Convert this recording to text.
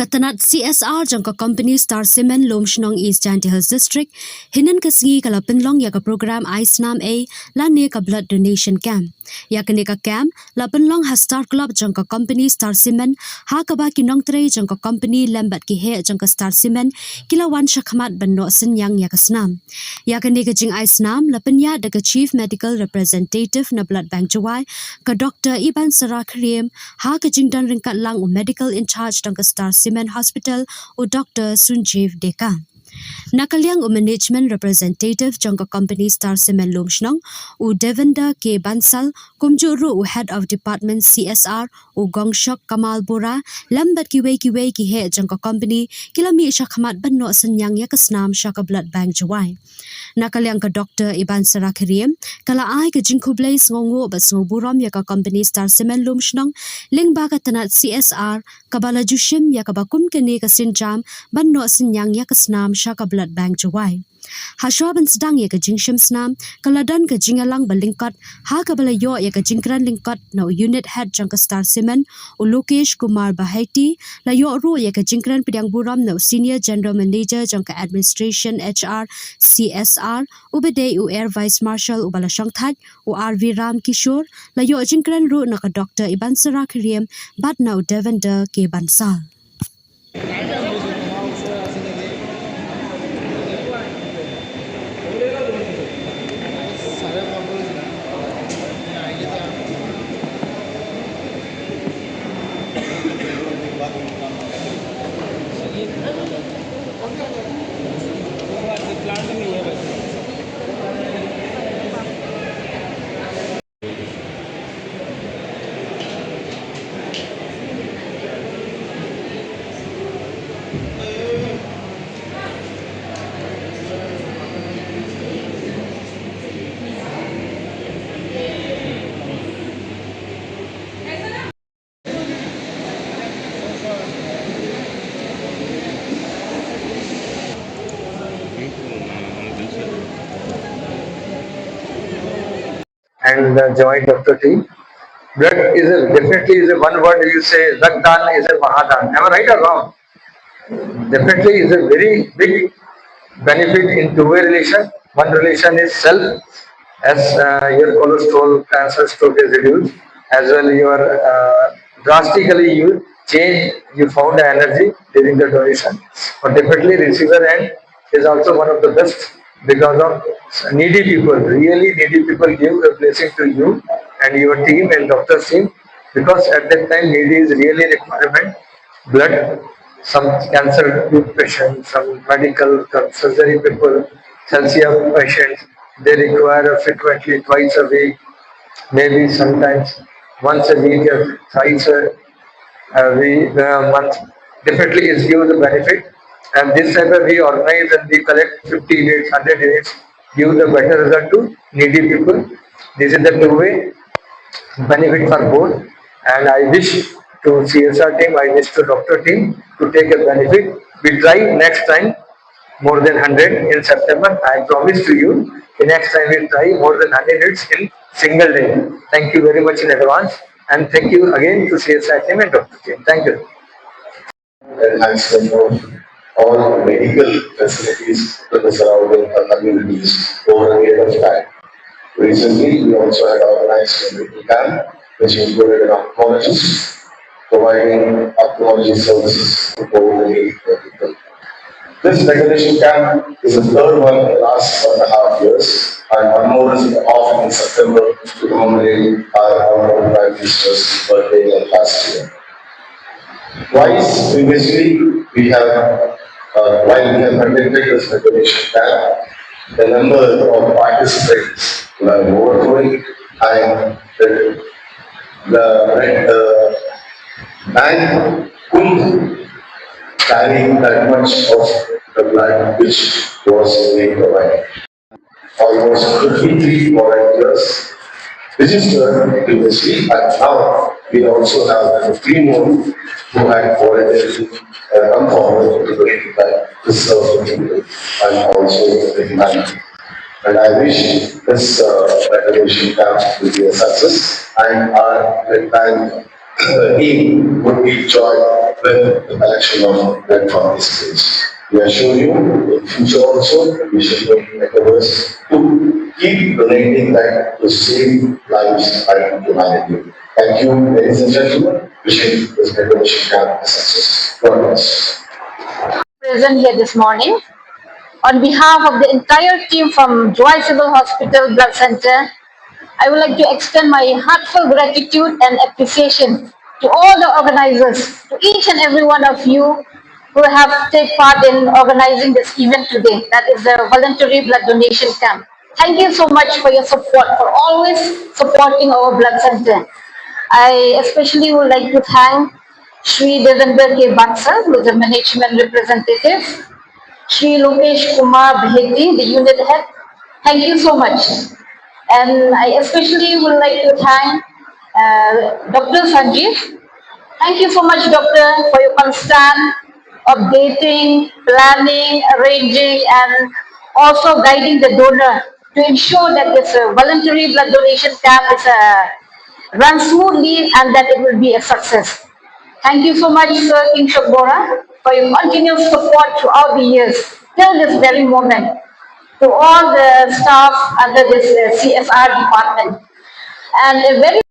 Katanat CSR jangka company Star Cement Lomshnong East Janty Hills District hinan kasingi kala penlong ya ka program Isnam A lane ka blood donation camp ya kene ka camp la penlong ha Star Club jangka company Star Cement ha ka ba kinong tre jangka company lambat ki he jangka Star Cement kila wan shakmat banno synñiang ya ka snam ya kene ka jing Isnam la penya da ka chief medical representative na blood bank Jowai ka Dr. Iban Sarakhriem ha ka jing dan ringkat lang medical in charge jangka Star Cement Hospital o Dr. Sunjeev Deka. Nakaliang o management representative jangka company Star Cement Lomshnong o Devender K. Bansal kumjuru o head of department CSR o Gongshok Kamal Bora lambat kiwe ki he jangka company kilami shakhamat banno synñiang ya kasnam shaka blood bank Jowai. Nakaliang ka Dr. Iban Sarakhriem kala ai ka jing khublei sngongo ba sngoburam ya ka company Star Cement Lomshnong lyngba ka tanat CSR kabala jushim ya ka bakum kene ka sinjam banno synñiang ya kasnam shaka blood bank Jowai. Hashaban sedang ya ka jingshim snam kaladan ka jingalang balingkat ha ka bala yo ya ka jingkran lingkat na unit head jangka Star Cement o Lokesh Kumar Bahati la yo ro ya ka jingkran pidang buram na senior general manager jangka administration HR CSR o bede o air vice marshal o bala shangthat o RV Ram Kishore la yo jingkran ro na ka Dr. Iban Sarakhriem bat na o Devender K. Bansal. And join Dr. T. Blood definitely is a one word you say, Ragdan is a Mahadan. Am I right or wrong? Definitely is a very big benefit in two-way relation. One relation is self, as your cholesterol, cancer, stroke is reduced, as well your drastically you change, you found the energy during the donation. But definitely receiver end is also one of the best because of needy people, really needy people give a blessing to you and your team and doctor's team because at that time needy is really requirement. Blood, some cancer patients, some medical, some surgery people, calcium patients, they require frequently twice a week, maybe sometimes once a week or thrice a month. Definitely is give the benefit. And this type of we organize and we collect 50 units, 100 units, give the better result to needy people. This is the two-way benefit for both. And I wish to CSR team, I wish to doctor team to take a benefit. We try next time more than 100 in September. I promise to you, the next time we try more than 100 hits in single day. Thank you very much in advance. And thank you again to CSR team and doctor team. Thank you. Enhancement of all medical facilities to the surrounding communities over a period of time. Recently, we also had organized a medical camp which included an ophthalmologist providing ophthalmology services to over 80 people. This vaccination camp is the third one in the last 1.5 years, and one more is off in September to commemorate our honorable Prime Minister's birthday of last year. Twice previously, we have, while we have conducted this vaccination camp, the number of participants were overflowing and the bank couldn't carry that much of the blood which was being provided. Almost 53 volunteers registered previously, and now we also have 15 more who had voluntarily come forward to donate blood to serve the people and also the humanity. And I wish this vaccination camp will be a success, and our blood bank team would be joined with the collection of blood from this place. We assure you, in future also, we should make efforts to keep donating that to save lives by humanity. Thank you, ladies and gentlemen. Wishing this donation camp a success. God bless. Present here this morning. On behalf of the entire team from Jowai Civil Hospital Blood Center, I would like to extend my heartfelt gratitude and appreciation to all the organizers, to each and every one of you who have taken part in organizing this event today, that is the voluntary blood donation camp. Thank you so much for your support, for always supporting our blood center. I especially would like to thank Shri Devendra K. Baksa, who is the management representative, Shri Lokesh Kumar Bheti, the unit head. Thank you so much. And I especially would like to thank Dr. Sanjeev. Thank you so much, Doctor, for your constant updating, planning, arranging, and also guiding the donor to ensure that this voluntary blood donation camp is run smoothly and that it will be a success. Thank you so much, Sir King Shokbora, for your continuous support throughout the years till this very moment. To all the staff under this CSR department. And a very